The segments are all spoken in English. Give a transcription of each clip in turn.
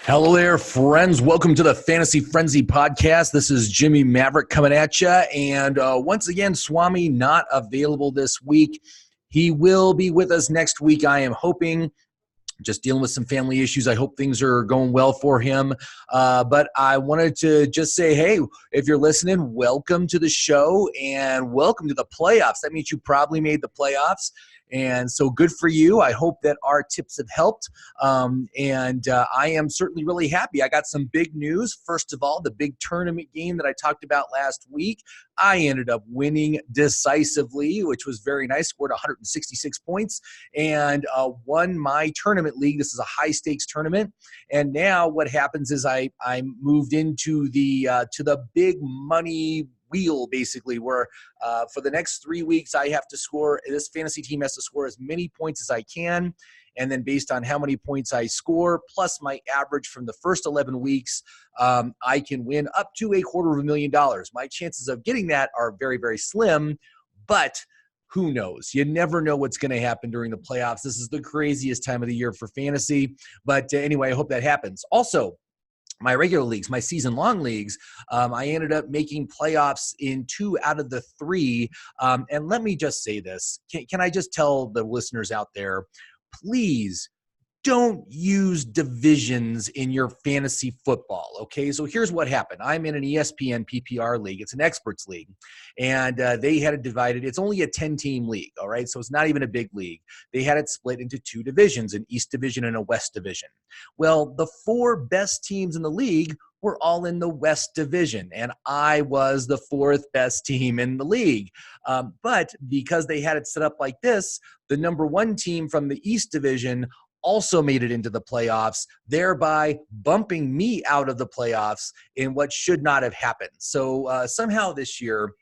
Hello there, friends. Welcome to the Fantasy Frenzy podcast. This is Jimmie Maverick coming at you. And once again, Swami not available this week. He will be with us next week, I am hoping. Just dealing with some family issues. I hope things are going well for him. But I wanted to just say, hey, if you're listening, welcome to the show and welcome to the playoffs. That means you probably made the playoffs. And so good for you. I hope that our tips have helped. I am certainly really happy. I got some big news. First of all, the big tournament game that I talked about last week, I ended up winning decisively, which was very nice. Scored 166 points and won my tournament league. This is a high-stakes tournament. And now what happens is I moved into the big money wheel, basically, where for the next 3 weeks I have to score, this fantasy team has to score as many points as I can, and then based on how many points I score plus my average from the first 11 weeks, I can win up to $250,000. My chances of getting that are very, very slim, but who knows? You never know what's going to happen during the playoffs. This is the craziest time of the year for fantasy, but anyway, I hope that happens. Also, my regular leagues, my season-long leagues, I ended up making playoffs in 2 out of the 3. And let me just say this. Can I just tell the listeners out there, please don't use divisions in your fantasy football, okay? So here's what happened. I'm in an ESPN PPR league. It's an experts league. And they had it divided. It's only a 10-team league, all right? So it's not even a big league. They had it split into 2 divisions, an East Division and a West Division. Well, the 4 best teams in the league were all in the West Division, and I was the 4th best team in the league. But because they had it set up like this, the number 1 team from the East Division also made it into the playoffs, thereby bumping me out of the playoffs in what should not have happened. So somehow this year,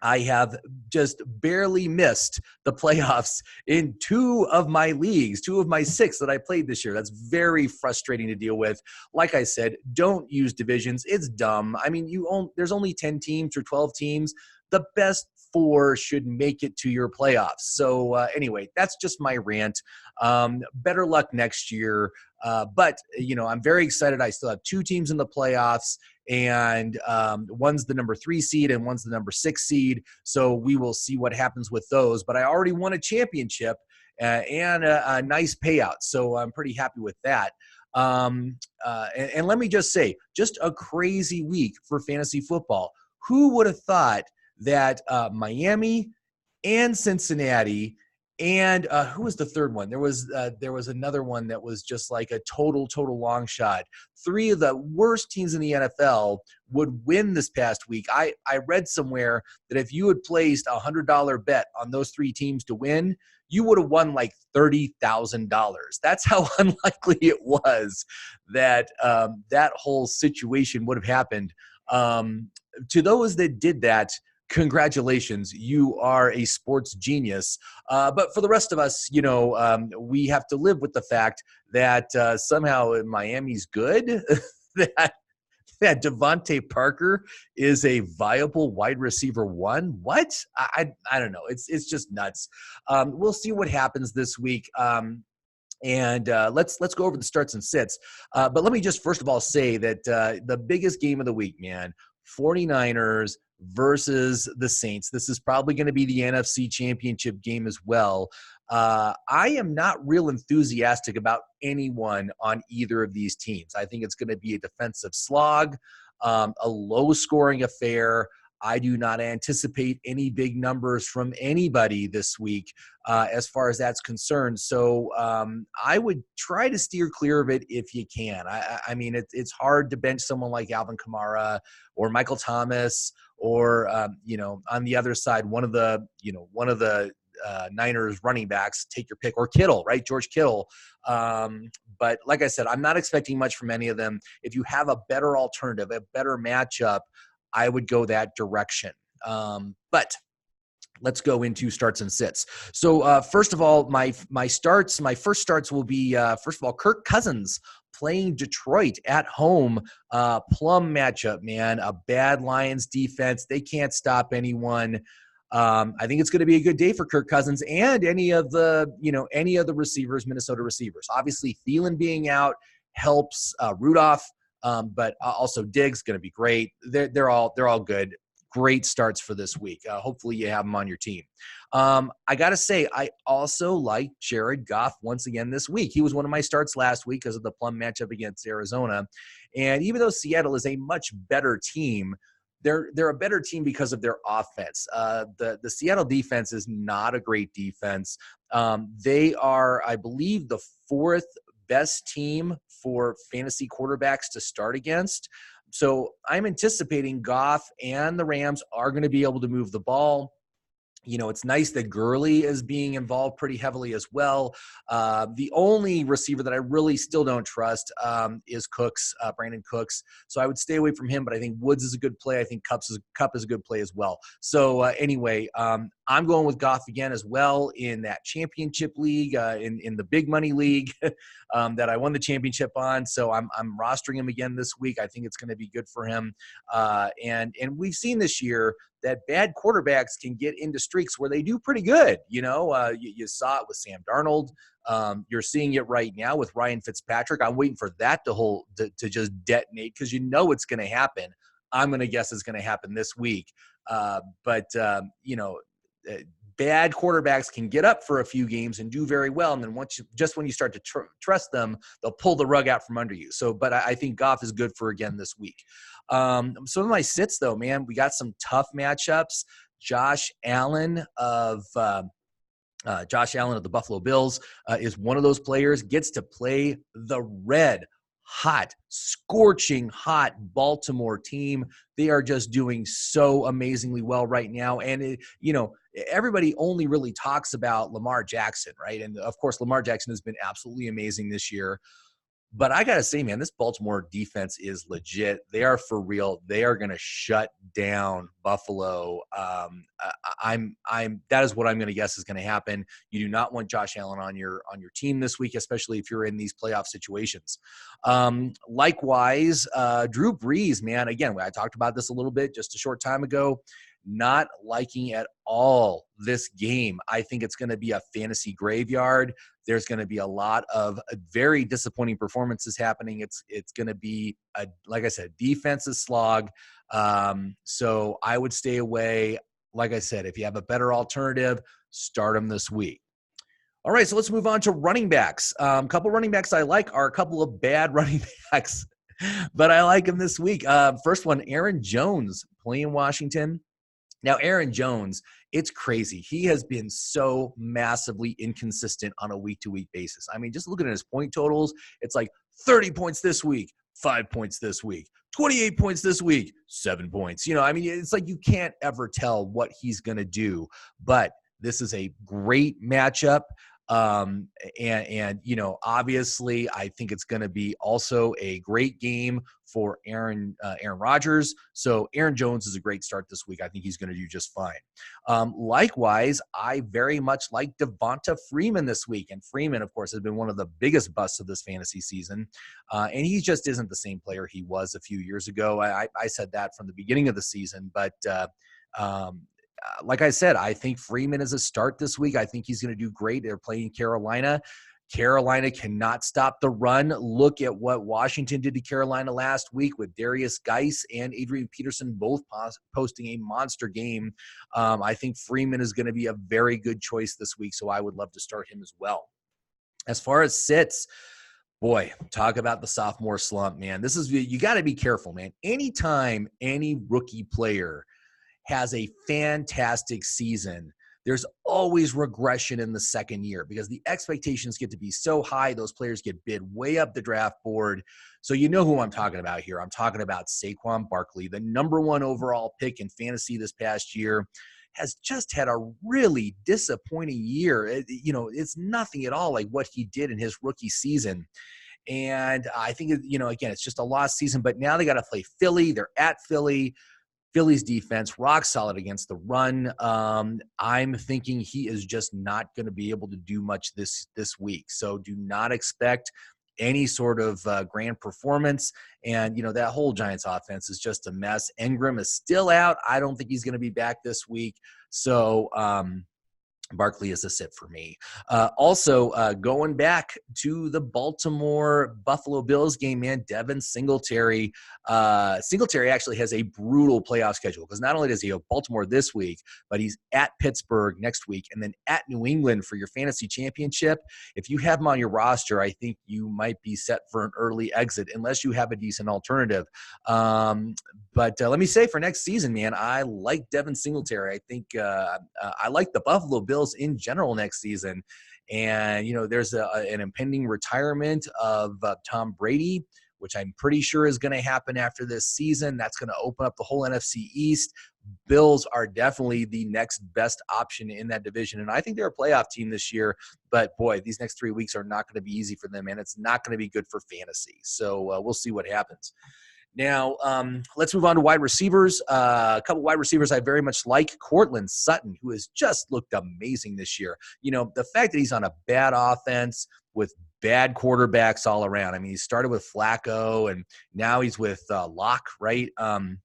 I have just barely missed the playoffs in 2 of my leagues, 2 of my 6 that I played this year. That's very frustrating to deal with. Like I said, don't use divisions. It's dumb. I mean, there's only 10 teams or 12 teams. The best 4 should make it to your playoffs. So anyway, that's just my rant. Better luck next year. But, I'm very excited. I still have 2 teams in the playoffs, and one's the number 3 seed and one's the number 6 seed. So we will see what happens with those. But I already won a championship and a nice payout. So I'm pretty happy with that. And let me just say, just a crazy week for fantasy football. Who would have thought that Miami and Cincinnati and who was the third one? There was another one that was just like a total long shot. 3 of the worst teams in the NFL would win this past week. I read somewhere that if you had placed a $100 bet on those 3 teams to win, you would have won like $30,000. That's how unlikely it was that that whole situation would have happened. To those that did that, congratulations, you are a sports genius. But for the rest of us, we have to live with the fact that somehow Miami's good, that Devontae Parker is a viable wide receiver 1. What? I don't know. It's just nuts. We'll see what happens this week. And let's go over the starts and sits. But let me just first of all say that the biggest game of the week, man, 49ers versus the Saints. This is probably going to be the NFC Championship game as well. I am not real enthusiastic about anyone on either of these teams. I think it's going to be a defensive slog, a low-scoring affair. I do not anticipate any big numbers from anybody this week as far as that's concerned. So I would try to steer clear of it if you can. I mean, it's hard to bench someone like Alvin Kamara or Michael Thomas or, on the other side, one of the Niners running backs, take your pick, or Kittle, right? George Kittle. But like I said, I'm not expecting much from any of them. If you have a better alternative, a better matchup, I would go that direction. But let's go into starts and sits. So first of all, my first starts will be, first of all, Kirk Cousins playing Detroit at home. Plum matchup, man. A bad Lions defense. They can't stop anyone. I think it's going to be a good day for Kirk Cousins and any of the receivers, Minnesota receivers. Obviously, Thielen being out helps Rudolph, but also Diggs going to be great. They're all good. Great starts for this week. Hopefully you have them on your team. I got to say, I also like Jared Goff once again this week. He was one of my starts last week because of the plum matchup against Arizona. And even though Seattle is a much better team, they're a better team because of their offense. The Seattle defense is not a great defense. They are, I believe, the fourth best team for fantasy quarterbacks to start against. So I'm anticipating Goff and the Rams are going to be able to move the ball. You know, it's nice that Gurley is being involved pretty heavily as well. The only receiver that I really still don't trust is Brandon Cooks. So I would stay away from him, but I think Woods is a good play. I think Kupp is a good play as well. So anyway, I'm going with Goff again as well in that championship league, in the big money league that I won the championship on. So I'm rostering him again this week. I think it's going to be good for him. And we've seen this year that bad quarterbacks can get into streaks where they do pretty good. You know, you saw it with Sam Darnold. You're seeing it right now with Ryan Fitzpatrick. I'm waiting for that to just detonate because you know it's going to happen. I'm going to guess it's going to happen this week. But you know, bad quarterbacks can get up for a few games and do very well. And then when you start to trust them, they'll pull the rug out from under you. So, but I think Goff is good for again this week. Some of my sits though, man, we got some tough matchups. Josh Allen of the Buffalo Bills is one of those players, gets to play the scorching hot Baltimore team. They are just doing so amazingly well right now. And, everybody only really talks about Lamar Jackson, right? And, of course, Lamar Jackson has been absolutely amazing this year. But I got to say, man, this Baltimore defense is legit. They are for real. They are going to shut down Buffalo. That is what I'm going to guess is going to happen. You do not want Josh Allen on your team this week, especially if you're in these playoff situations. Likewise, Drew Brees, man, again, I talked about this a little bit just a short time ago. Not liking at all this game. I think it's going to be a fantasy graveyard. There's going to be a lot of very disappointing performances happening. It's going to be, like I said, defensive slog. So I would stay away. Like I said, if you have a better alternative, start them this week. All right, so let's move on to running backs. A couple running backs I like are a couple of bad running backs, but I like them this week. First one, Aaron Jones playing Washington. Now, Aaron Jones, it's crazy. He has been so massively inconsistent on a week-to-week basis. I mean, just looking at his point totals, it's like 30 points this week, 5 points this week, 28 points this week, 7 points. It's like you can't ever tell what he's going to do. But this is a great matchup. Obviously I think it's going to be also a great game for Aaron Rodgers. So Aaron Jones is a great start this week. I think he's going to do just fine. Likewise, I very much like Devonta Freeman this week. And Freeman, of course, has been one of the biggest busts of this fantasy season. And he just isn't the same player he was a few years ago. I said that from the beginning of the season, but, like I said, I think Freeman is a start this week. I think he's going to do great. They're playing Carolina. Carolina cannot stop the run. Look at what Washington did to Carolina last week with Darius Geis and Adrian Peterson both posting a monster game. I think Freeman is going to be a very good choice this week, so I would love to start him as well. As far as sits, boy, talk about the sophomore slump, man. You got to be careful, man. Anytime any rookie player has a fantastic season, there's always regression in the second year because the expectations get to be so high. Those players get bid way up the draft board. So you know who I'm talking about here. I'm talking about Saquon Barkley, the number 1 overall pick in fantasy this past year, has just had a really disappointing year. It's nothing at all like what he did in his rookie season. And I think, again, it's just a lost season, but now they got to play Philly. They're at Philly. Philly's defense, rock solid against the run. I'm thinking he is just not going to be able to do much this week. So do not expect any sort of grand performance. And, that whole Giants offense is just a mess. Ingram is still out. I don't think he's going to be back this week. So Barkley is a sit for me. Also, going back to the Baltimore-Buffalo Bills game, man, Devin Singletary. Singletary actually has a brutal playoff schedule because not only does he have Baltimore this week, but he's at Pittsburgh next week and then at New England for your fantasy championship. If you have him on your roster, I think you might be set for an early exit unless you have a decent alternative. But let me say for next season, man, I like Devin Singletary. I think I like the Buffalo Bills in general next season. And, there's an impending retirement of Tom Brady, which I'm pretty sure is going to happen after this season. That's going to open up the whole NFC East. Bills are definitely the next best option in that division. And I think they're a playoff team this year. But, boy, these next 3 weeks are not going to be easy for them, and it's not going to be good for fantasy. So we'll see what happens. Now, let's move on to wide receivers. A couple wide receivers I very much like. Courtland Sutton, who has just looked amazing this year. The fact that he's on a bad offense with bad quarterbacks all around. I mean, he started with Flacco, and now he's with Locke, right? Sutton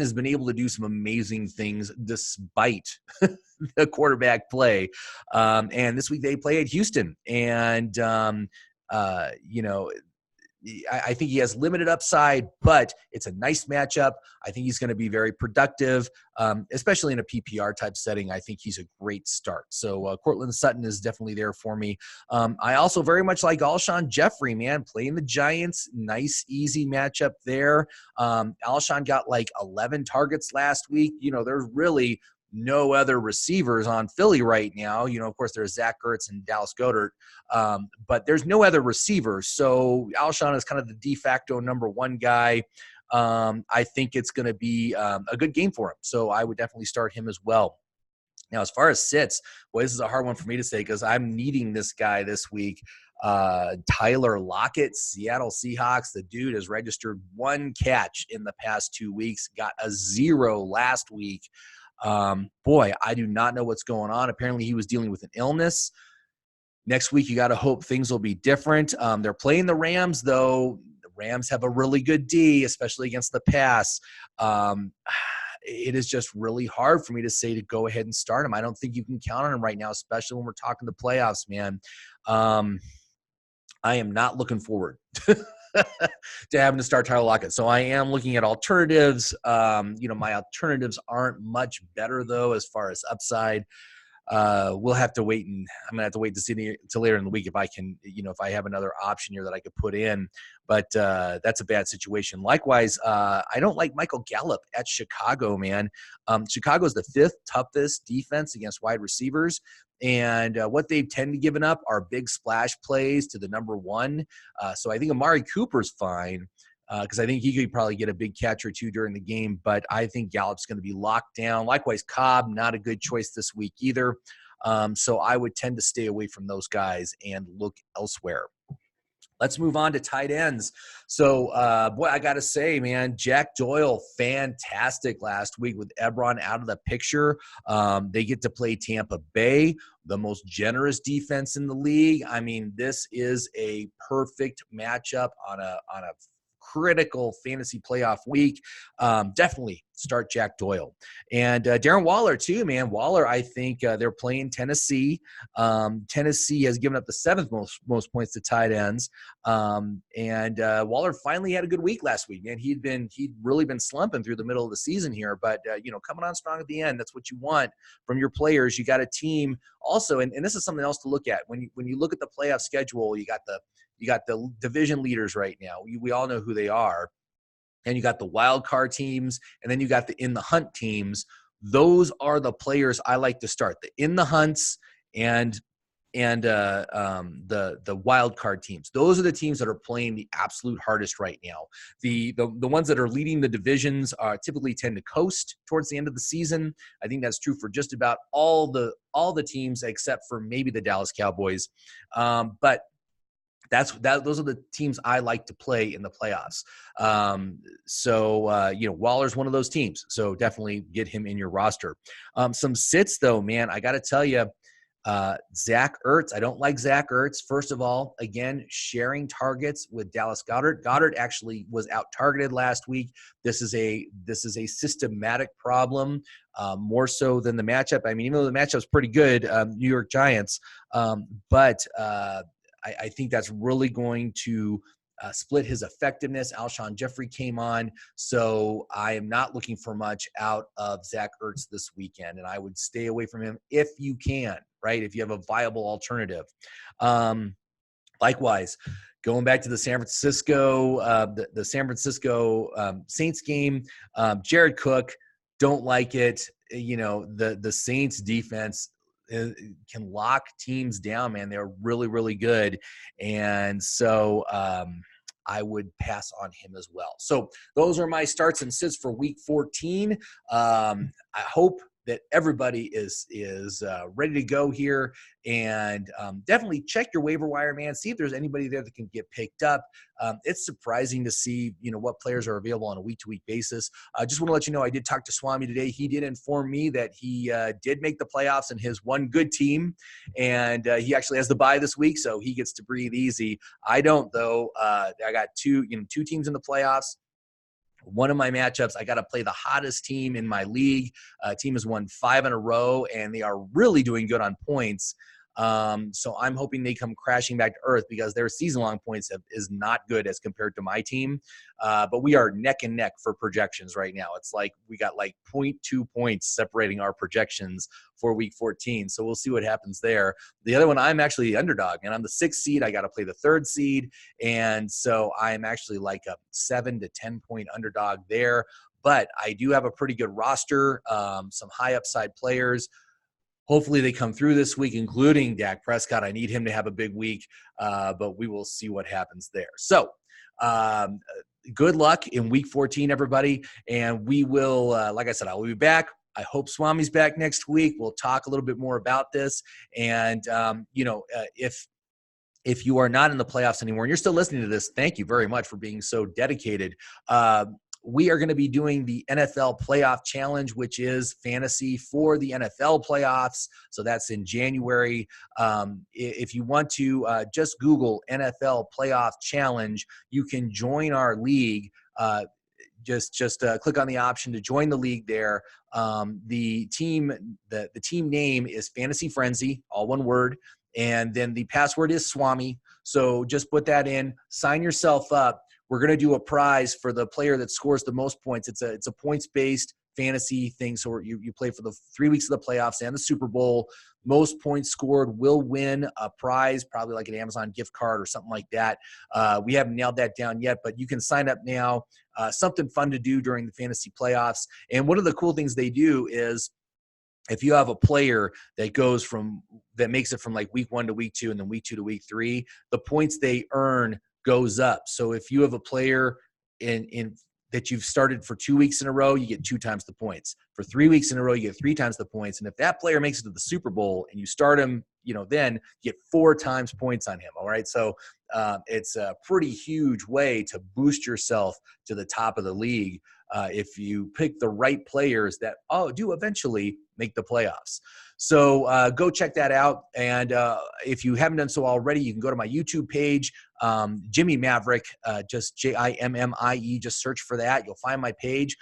has been able to do some amazing things despite the quarterback play. And this week they play at Houston. And, I think he has limited upside, but it's a nice matchup. I think he's going to be very productive, especially in a PPR type setting. I think he's a great start. So Courtland Sutton is definitely there for me. I also very much like Alshon Jeffrey, man, playing the Giants. Nice, easy matchup there. Alshon got like 11 targets last week. There's really no other receivers on Philly right now. Of course, there's Zach Ertz and Dallas Goedert, but there's no other receivers. So Alshon is kind of the de facto number one guy. I think it's going to be a good game for him. So I would definitely start him as well. Now, as far as sits, boy, this is a hard one for me to say because I'm needing this guy this week. Tyler Lockett, Seattle Seahawks. The dude has registered 1 catch in the past 2 weeks, got a 0 last week. Boy, I do not know what's going on. Apparently he was dealing with an illness. Next week, you got to hope things will be different. They're playing the Rams, though. The Rams have a really good D, especially against the pass. It is just really hard for me to say to go ahead and start him. I don't think you can count on him right now, especially when we're talking the playoffs, man. I am not looking forward to having to start Tyler Lockett. So I am looking at alternatives. My alternatives aren't much better, though, as far as upside. We'll have to wait, and I'm going to have to wait to see until later in the week if I can, if I have another option here that I could put in. But that's a bad situation. Likewise, I don't like Michael Gallup at Chicago, man. Chicago is the 5th toughest defense against wide receivers. And what they've tend to given up are big splash plays to the number one. So I think Amari Cooper's fine because I think he could probably get a big catch or two during the game. But I think Gallup's going to be locked down. Likewise, Cobb, not a good choice this week either. So I would tend to stay away from those guys and look elsewhere. Let's move on to tight ends. So, boy, I got to say, man, Jack Doyle, fantastic last week with Ebron out of the picture. They get to play Tampa Bay, the most generous defense in the league. I mean, this is a perfect matchup on a critical fantasy playoff week. Definitely start Jack Doyle. And Darren Waller too, man. Waller, I think they're playing Tennessee. Tennessee has given up the 7th most points to tight ends. And Waller finally had a good week last week, man. He'd really been slumping through the middle of the season here, but coming on strong at the end, that's what you want from your players. You got a team also, and this is something else to look at. When you look at the playoff schedule, you got the division leaders right now. We all know who they are. And you got the wild card teams, and then you got the in the hunt teams. Those are the players I like to start. The in the hunts and the wild card teams. Those are the teams that are playing the absolute hardest right now. The ones that are leading the divisions typically tend to coast towards the end of the season. I think that's true for just about all the teams except for maybe the Dallas Cowboys. But those are the teams I like to play in the playoffs. Waller's one of those teams. So definitely get him in your roster. Some sits though, man, I got to tell you, Zach Ertz. I don't like Zach Ertz. First of all, again, sharing targets with Dallas Goedert. Goddard actually was out targeted last week. This is a systematic problem, more so than the matchup. I mean, even though the matchup's pretty good, New York Giants, but I think that's really going to split his effectiveness. Alshon Jeffrey came on, so I am not looking for much out of Zach Ertz this weekend, and I would stay away from him if you can, right? If you have a viable alternative. Likewise, going back to the San Francisco, Saints game, Jared Cook, don't like it. You know, the Saints defense can lock teams down, man. They're really, really good. And so I would pass on him as well. So those are my starts and sits for week 14. I hope that everybody is ready to go here, and definitely check your waiver wire, man. See if there's anybody there that can get picked up. It's surprising to see, what players are available on a week-to-week basis. I just want to let you know I did talk to Swami today. He did inform me that he did make the playoffs in his one good team, and he actually has the bye this week, so he gets to breathe easy. I don't, though. I got two teams in the playoffs. One of my matchups, I got to play the hottest team in my league. Team has won 5 in a row, and they are really doing good on points. So I'm hoping they come crashing back to earth because their season-long points is not good as compared to my team. But we are neck and neck for projections right now. It's like we got like 0.2 points separating our projections for week 14. So we'll see what happens there. The other one, I'm actually the underdog, and I'm the 6th seed. I got to play the 3rd seed. And so I'm actually like a 7 to 10 point underdog there. But I do have a pretty good roster, some high upside players. Hopefully they come through this week, including Dak Prescott. I need him to have a big week, but we will see what happens there. So good luck in week 14, everybody. And we will, like I said, I will be back. I hope Swami's back next week. We'll talk a little bit more about this. And, if you are not in the playoffs anymore and you're still listening to this, thank you very much for being so dedicated. We are going to be doing the NFL Playoff Challenge, which is fantasy for the NFL playoffs. So that's in January. If you want to just Google NFL Playoff Challenge, you can join our league. Just click on the option to join the league there. The team name is Fantasy Frenzy, all one word. And then the password is Swami. So just put that in, sign yourself up. We're going to do a prize for the player that scores the most points. It's a points-based fantasy thing. So you play for the 3 weeks of the playoffs and the Super Bowl. Most points scored will win a prize, probably like an Amazon gift card or something like that. We haven't nailed that down yet, but you can sign up now. Something fun to do during the fantasy playoffs. And one of the cool things they do is if you have a player that makes it from like week 1 to week 2 and then week 2 to week 3, the points they earn goes up. So if you have a player in that you've started for 2 weeks in a row, you get 2 times the points. For 3 weeks in a row, you get 3 times the points. And if that player makes it to the Super Bowl and you start him, then you get 4 times points on him. All right. So it's a pretty huge way to boost yourself to the top of the league if you pick the right players that do eventually make the playoffs. So go check that out. And if you haven't done so already, you can go to my YouTube page, Jimmie Maverick, just Jimmie, just search for that. You'll find my page.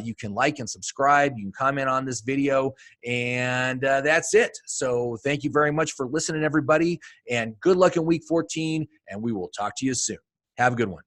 You can like and subscribe. You can comment on this video. And that's it. So thank you very much for listening, everybody. And good luck in week 14. And we will talk to you soon. Have a good one.